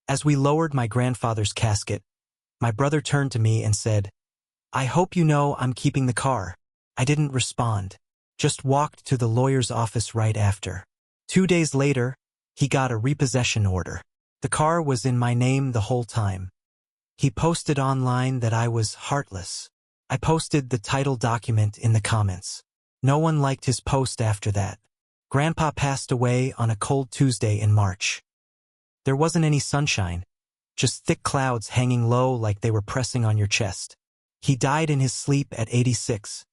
As we lowered my grandfather's casket, my brother turned to me and said, "I hope you know I'm keeping the car." I didn't respond, just walked to the lawyer's office right after. 2 days later, he got a repossession order. The car was in my name the whole time. He posted online that I was heartless. I posted the title document in the comments. No one liked his post after that. Grandpa passed away on a cold Tuesday in March. There wasn't any sunshine, just thick clouds hanging low like they were pressing on your chest. He died in his sleep at 86,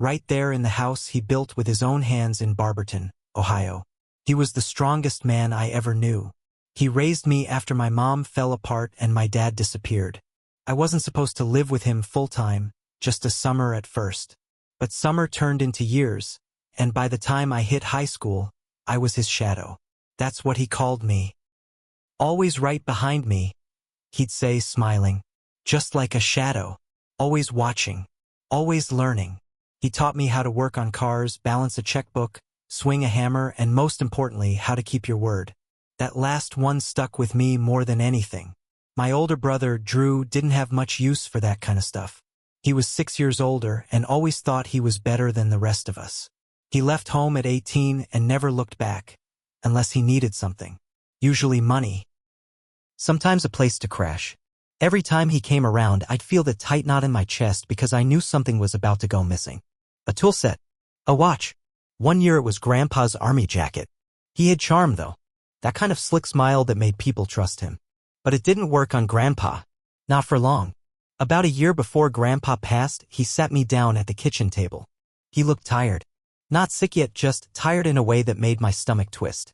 right there in the house he built with his own hands in Barberton, Ohio. He was the strongest man I ever knew. He raised me after my mom fell apart and my dad disappeared. I wasn't supposed to live with him full-time, just a summer at first. But summer turned into years, and by the time I hit high school, I was his shadow. That's what he called me. Always right behind me, he'd say, smiling. Just like a shadow. Always watching. Always learning. He taught me how to work on cars, balance a checkbook, swing a hammer, and most importantly, how to keep your word. That last one stuck with me more than anything. My older brother, Drew, didn't have much use for that kind of stuff. He was 6 years older and always thought he was better than the rest of us. He left home at 18 and never looked back, unless he needed something. Usually money. Sometimes a place to crash. Every time he came around, I'd feel the tight knot in my chest because I knew something was about to go missing. A tool set. A watch. One year it was Grandpa's army jacket. He had charm, though. That kind of slick smile that made people trust him. But it didn't work on Grandpa. Not for long. About a year before Grandpa passed, he sat me down at the kitchen table. He looked tired. Not sick yet, just tired in a way that made my stomach twist.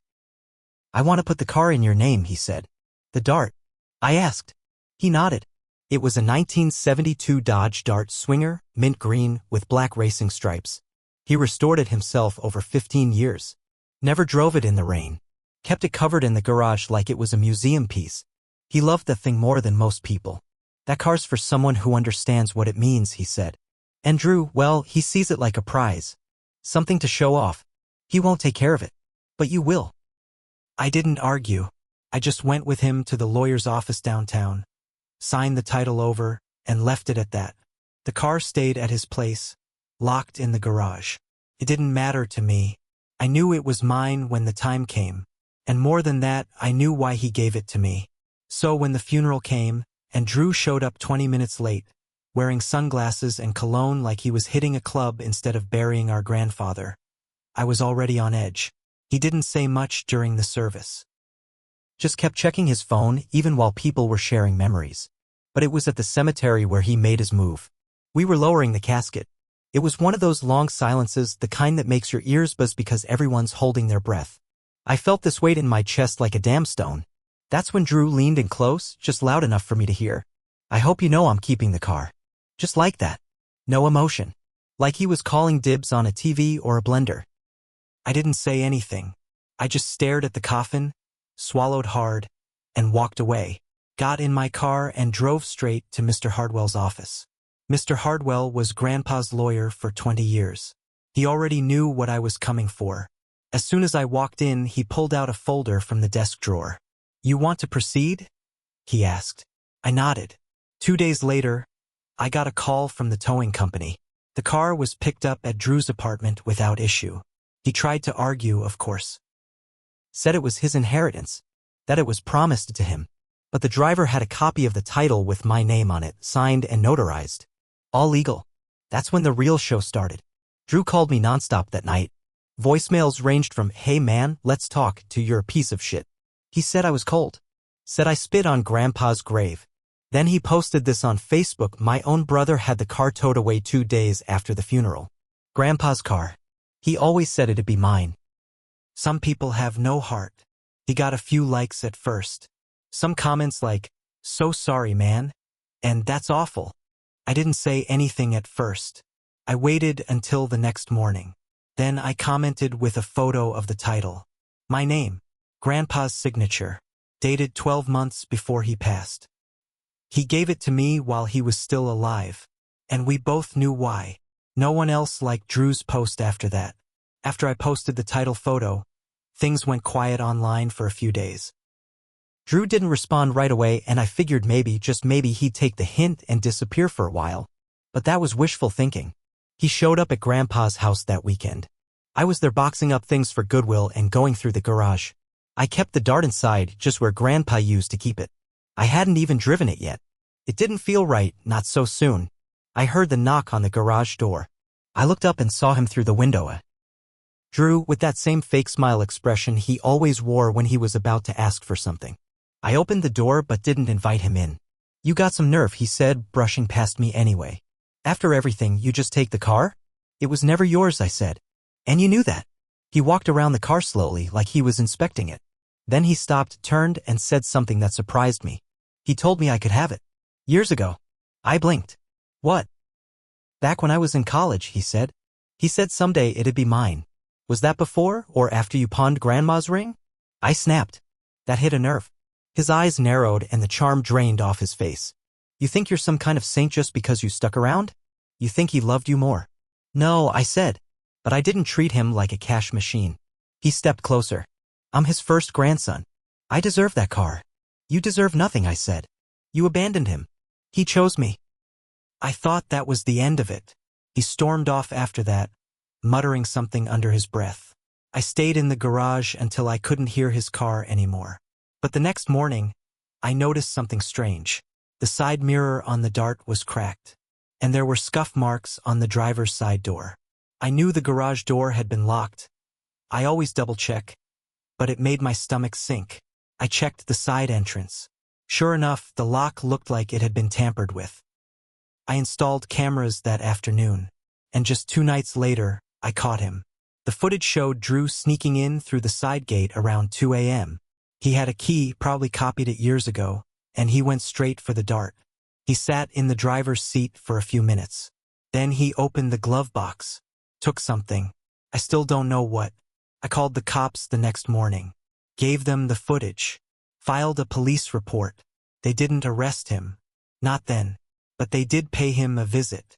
"I want to put the car in your name," he said. "The Dart?" I asked. He nodded. It was a 1972 Dodge Dart Swinger, mint green, with black racing stripes. He restored it himself over 15 years. Never drove it in the rain. Kept it covered in the garage like it was a museum piece. He loved the thing more than most people. "That car's for someone who understands what it means," he said. "And Drew, well, he sees it like a prize. Something to show off. He won't take care of it. But you will." I didn't argue. I just went with him to the lawyer's office downtown, signed the title over, and left it at that. The car stayed at his place, locked in the garage. It didn't matter to me. I knew it was mine when the time came. And more than that, I knew why he gave it to me. So when the funeral came, and Drew showed up 20 minutes late, wearing sunglasses and cologne like he was hitting a club instead of burying our grandfather, I was already on edge. He didn't say much during the service. Just kept checking his phone even while people were sharing memories. But it was at the cemetery where he made his move. We were lowering the casket. It was one of those long silences, the kind that makes your ears buzz because everyone's holding their breath. I felt this weight in my chest like a dam stone. That's when Drew leaned in close, just loud enough for me to hear. "I hope you know I'm keeping the car." Just like that. No emotion. Like he was calling dibs on a TV or a blender. I didn't say anything. I just stared at the coffin, swallowed hard, and walked away. Got in my car and drove straight to Mr. Hardwell's office. Mr. Hardwell was Grandpa's lawyer for 20 years. He already knew what I was coming for. As soon as I walked in, he pulled out a folder from the desk drawer. "You want to proceed?" he asked. I nodded. 2 days later, I got a call from the towing company. The car was picked up at Drew's apartment without issue. He tried to argue, of course. Said it was his inheritance, that it was promised to him. But the driver had a copy of the title with my name on it, signed and notarized. All legal. That's when the real show started. Drew called me nonstop that night. Voicemails ranged from, "Hey man, let's talk," to "You're a piece of shit." He said I was cold. Said I spit on Grandpa's grave. Then he posted this on Facebook. My own brother had the car towed away 2 days after the funeral. Grandpa's car. He always said it'd be mine. Some people have no heart. He got a few likes at first. Some comments like, "So sorry, man," and "That's awful." I didn't say anything at first. I waited until the next morning. Then I commented with a photo of the title. My name. Grandpa's signature. Dated 12 months before he passed. He gave it to me while he was still alive. And we both knew why. No one else liked Drew's post after that. After I posted the title photo, things went quiet online for a few days. Drew didn't respond right away, and I figured maybe, just maybe, he'd take the hint and disappear for a while. But that was wishful thinking. He showed up at Grandpa's house that weekend. I was there boxing up things for Goodwill and going through the garage. I kept the dart inside, just where Grandpa used to keep it. I hadn't even driven it yet. It didn't feel right, not so soon. I heard the knock on the garage door. I looked up and saw him through the window. Drew, with that same fake smile expression he always wore when he was about to ask for something. I opened the door but didn't invite him in. "You got some nerve," he said, brushing past me anyway. "After everything, you just take the car?" "It was never yours," I said. "And you knew that." He walked around the car slowly, like he was inspecting it. Then he stopped, turned, and said something that surprised me. "He told me I could have it. Years ago." I blinked. "What?" "Back when I was in college," he said. "He said someday it'd be mine." "Was that before or after you pawned Grandma's ring?" I snapped. That hit a nerve. His eyes narrowed and the charm drained off his face. "You think you're some kind of saint just because you stuck around? You think he loved you more?" "No," I said. "But I didn't treat him like a cash machine." He stepped closer. "I'm his first grandson. I deserve that car." "You deserve nothing," I said. "You abandoned him. He chose me." I thought that was the end of it. He stormed off after that, muttering something under his breath. I stayed in the garage until I couldn't hear his car anymore. But the next morning, I noticed something strange. The side mirror on the dart was cracked, and there were scuff marks on the driver's side door. I knew the garage door had been locked. I always double-check, but it made my stomach sink. I checked the side entrance. Sure enough, the lock looked like it had been tampered with. I installed cameras that afternoon, and just 2 nights later, I caught him. The footage showed Drew sneaking in through the side gate around 2 a.m. He had a key, probably copied it years ago, and he went straight for the dart. He sat in the driver's seat for a few minutes. Then he opened the glove box, took something. I still don't know what. I called the cops the next morning, gave them the footage, filed a police report. They didn't arrest him. Not then. But they did pay him a visit.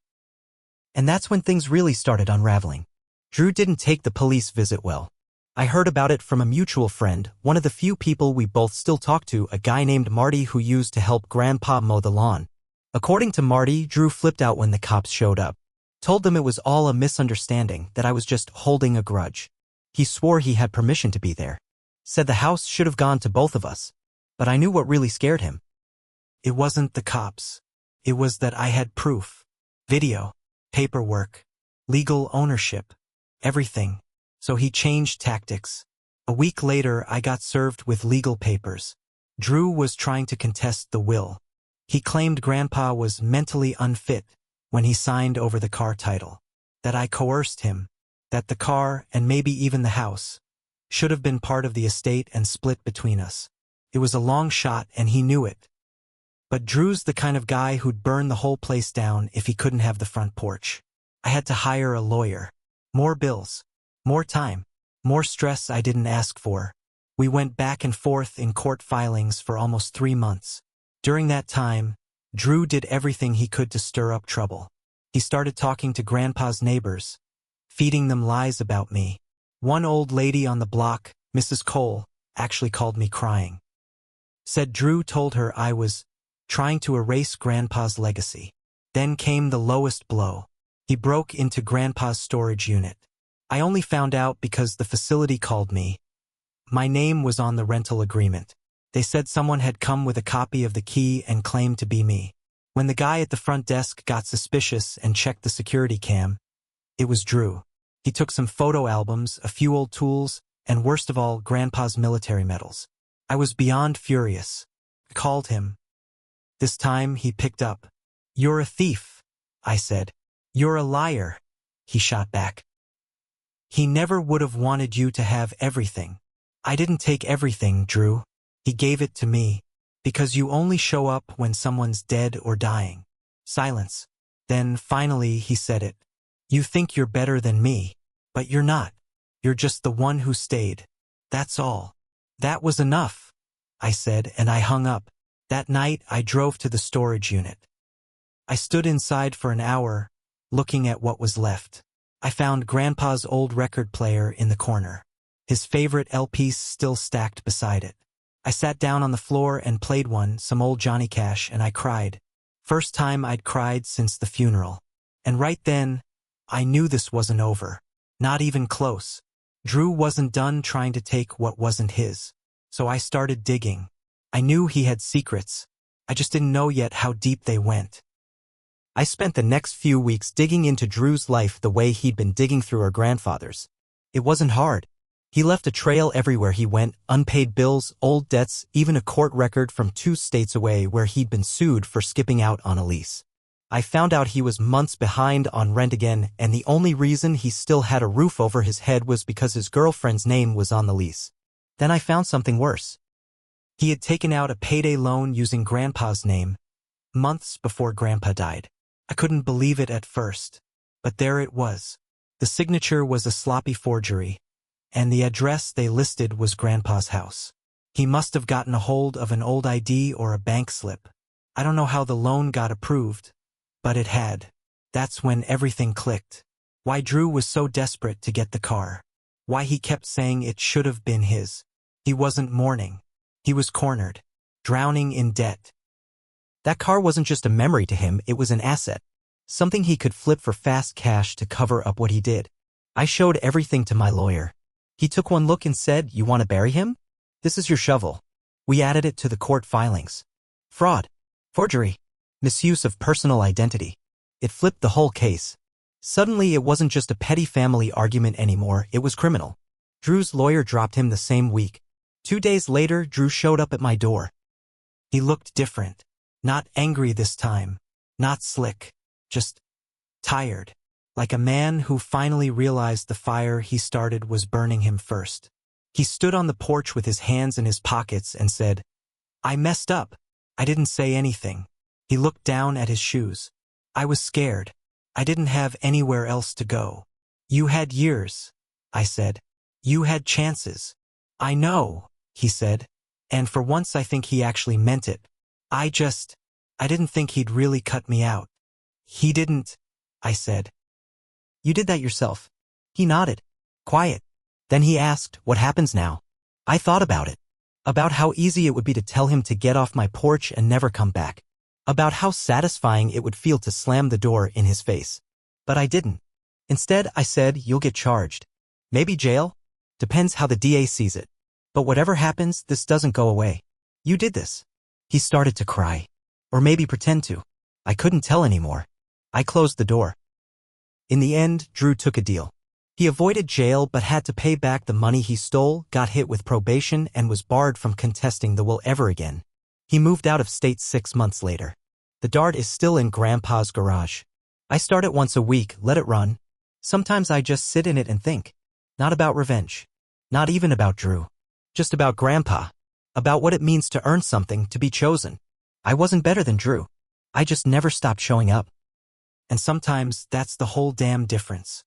And that's when things really started unraveling. Drew didn't take the police visit well. I heard about it from a mutual friend, one of the few people we both still talk to, a guy named Marty who used to help Grandpa mow the lawn. According to Marty, Drew flipped out when the cops showed up. Told them it was all a misunderstanding, that I was just holding a grudge. He swore he had permission to be there. Said the house should have gone to both of us. But I knew what really scared him. It wasn't the cops. It was that I had proof. Video, paperwork, legal ownership, everything. So he changed tactics. A week later, I got served with legal papers. Drew was trying to contest the will. He claimed Grandpa was mentally unfit when he signed over the car title. That I coerced him. That the car, and maybe even the house, should have been part of the estate and split between us. It was a long shot and he knew it. But Drew's the kind of guy who'd burn the whole place down if he couldn't have the front porch. I had to hire a lawyer. More bills. More time. More stress I didn't ask for. We went back and forth in court filings for almost 3 months. During that time, Drew did everything he could to stir up trouble. He started talking to Grandpa's neighbors, feeding them lies about me. One old lady on the block, Mrs. Cole, actually called me crying. Said Drew told her I was trying to erase Grandpa's legacy. Then came the lowest blow. He broke into Grandpa's storage unit. I only found out because the facility called me. My name was on the rental agreement. They said someone had come with a copy of the key and claimed to be me. When the guy at the front desk got suspicious and checked the security cam, it was Drew. He took some photo albums, a few old tools, and worst of all, Grandpa's military medals. I was beyond furious. I called him. This time he picked up. "You're a thief," I said. "You're a liar," he shot back. "He never would have wanted you to have everything." "I didn't take everything, Drew. He gave it to me. Because you only show up when someone's dead or dying." Silence. Then finally he said it. "You think you're better than me, but you're not. You're just the one who stayed. That's all." "That was enough," I said, and I hung up. That night I drove to the storage unit. I stood inside for an hour, looking at what was left. I found Grandpa's old record player in the corner. His favorite LPs still stacked beside it. I sat down on the floor and played some old Johnny Cash, and I cried. First time I'd cried since the funeral. And right then, I knew this wasn't over. Not even close. Drew wasn't done trying to take what wasn't his. So I started digging. I knew he had secrets. I just didn't know yet how deep they went. I spent the next few weeks digging into Drew's life the way he'd been digging through her grandfather's. It wasn't hard. He left a trail everywhere he went, unpaid bills, old debts, even a court record from 2 states away where he'd been sued for skipping out on a lease. I found out he was months behind on rent again, and the only reason he still had a roof over his head was because his girlfriend's name was on the lease. Then I found something worse. He had taken out a payday loan using Grandpa's name, months before Grandpa died. I couldn't believe it at first, but there it was. The signature was a sloppy forgery, and the address they listed was Grandpa's house. He must have gotten a hold of an old ID or a bank slip. I don't know how the loan got approved, but it had. That's when everything clicked. Why Drew was so desperate to get the car. Why he kept saying it should have been his. He wasn't mourning. He was cornered, drowning in debt. That car wasn't just a memory to him, it was an asset. Something he could flip for fast cash to cover up what he did. I showed everything to my lawyer. He took one look and said, "You want to bury him? This is your shovel." We added it to the court filings. Fraud. Forgery. Misuse of personal identity. It flipped the whole case. Suddenly it wasn't just a petty family argument anymore, it was criminal. Drew's lawyer dropped him the same week. 2 days later, Drew showed up at my door. He looked different. Not angry this time. Not slick. Just tired. Like a man who finally realized the fire he started was burning him first. He stood on the porch with his hands in his pockets and said, "I messed up." I didn't say anything. He looked down at his shoes. I was scared. I didn't have anywhere else to go. "You had years," I said. "You had chances." "I know," he said. And for once I think he actually meant it. I didn't think he'd really cut me out. "He didn't," I said. "You did that yourself." He nodded. Quiet. Then he asked, "What happens now?" I thought about it. About how easy it would be to tell him to get off my porch and never come back. About how satisfying it would feel to slam the door in his face. But I didn't. Instead, I said, "You'll get charged. Maybe jail. Depends how the DA sees it. But whatever happens, this doesn't go away. You did this." He started to cry. Or maybe pretend to. I couldn't tell anymore. I closed the door. In the end, Drew took a deal. He avoided jail but had to pay back the money he stole, got hit with probation, and was barred from contesting the will ever again. He moved out of state 6 months later. The Dart is still in Grandpa's garage. I start it once a week, let it run. Sometimes I just sit in it and think. Not about revenge. Not even about Drew. Just about Grandpa. About what it means to earn something, to be chosen. I wasn't better than Drew. I just never stopped showing up. And sometimes that's the whole damn difference.